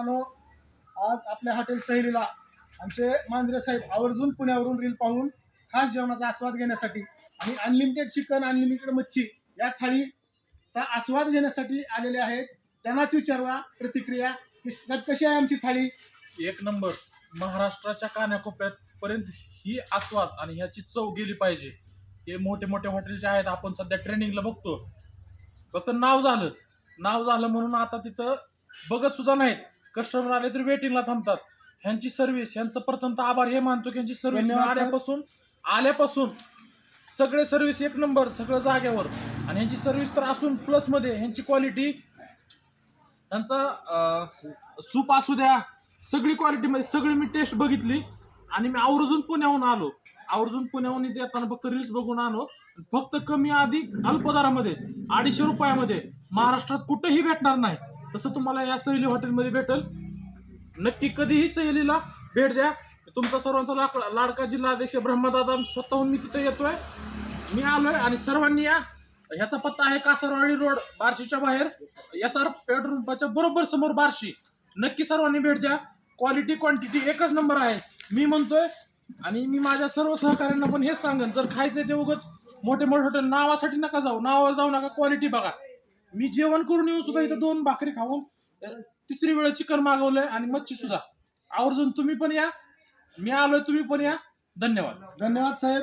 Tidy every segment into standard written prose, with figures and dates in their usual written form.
आज आपल्या हॉटेल सहेलीला आमचे मांजरे साहेब आवर्जून पुण्यावरून रील पाहून खास जेवणाचा आस्वाद घेण्यासाठी आणि अनलिमिटेड चिकन अनलिमिटेड मच्छी या थाळीचा आस्वाद घेण्यासाठी आलेले आहेत. त्यांनाच विचारवा प्रतिक्रिया की साहेब कशी आहे आमची थाळी. एक नंबर. महाराष्ट्राच्या कानाकोपऱ्यात पर्यंत ही आस्वाद आणि ह्याची चव गेली पाहिजे. हे मोठे मोठे हॉटेलचे आहेत, आपण सध्या ट्रेनिंगला बघतो. फक्त नाव झालं म्हणून आता तिथं बघत सुद्धा नाहीत. कस्टमर आले तर वेटिंगला थांबतात. ह्यांची सर्व्हिस, ह्यांचं प्रथमतः आभार हे मानतो की ह्यांची सर्व्हिस धन्यवाद साहेब. आल्यापासून सगळे सर्व्हिस एक नंबर, सगळं जागेवर. आणि ह्यांची सर्व्हिस तर असून प्लसमध्ये ह्यांची क्वालिटी, त्यांचा सूप असू द्या, सगळी क्वालिटीमध्ये सगळी मी टेस्ट बघितली. आणि मी आवर्जून पुण्याहून इथे येताना फक्त रील्स बघून आलो. फक्त कमी अधिक अल्प दरामध्ये 250 रुपयामध्ये महाराष्ट्रात कुठेही भेटणार नाही. तसं तुम्हाला या सहेली हॉटेलमध्ये भेटेल. नक्की कधीही सहेलीला भेट द्या. तुमचा सर्वांचा लाडका जिल्हाध्यक्ष ब्रह्मदादा स्वतःहून मी तिथे येतोय, मी आलोय. आणि सर्वांनी या. ह्याचा पत्ता आहे कासारवाडी रोड, बार्शीच्या बाहेर, SR पेट्रोल पंपाच्या बरोबर समोर बार्शी. नक्की सर्वांनी भेट द्या. क्वालिटी क्वांटिटी एकच नंबर आहे मी म्हणतोय. आणि मी माझ्या सर्व सहकाऱ्यांना पण हेच सांगेन, जर खायचंय ते उगाच मोठे मोठे हॉटेल नावासाठी नका जाऊ, नावावर जाऊ नका, क्वालिटी बघा. मी जेवण करून येऊन सुद्धा इथं 2 भाकरी खाऊन 3री वेळ चिकन मागवलंय आणि मच्छी सुद्धा. आवर्जून तुम्ही पण या, मी आलोय, तुम्ही पण या. धन्यवाद साहेब.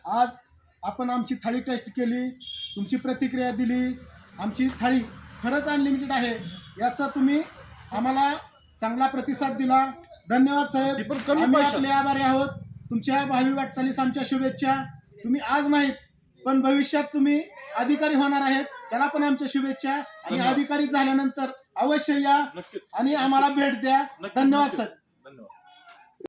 आज आपण आमची थाळी टेस्ट केली, तुमची प्रतिक्रिया दिली. आमची थाळी खरंच अनलिमिटेड आहे, याचा तुम्ही आम्हाला चांगला प्रतिसाद दिला. धन्यवाद साहेब. आम्ही आपले आभारी आहोत. तुमच्या भावी वाटचालीस आमच्या शुभेच्छा. तुम्ही आज नाहीत पण भविष्यात तुम्ही अधिकारी होणार आहेत, त्याला पण आमच्या शुभेच्छा. आणि अधिकारी झाल्यानंतर अवश्य या आणि आम्हाला भेट द्या. धन्यवाद साहेब.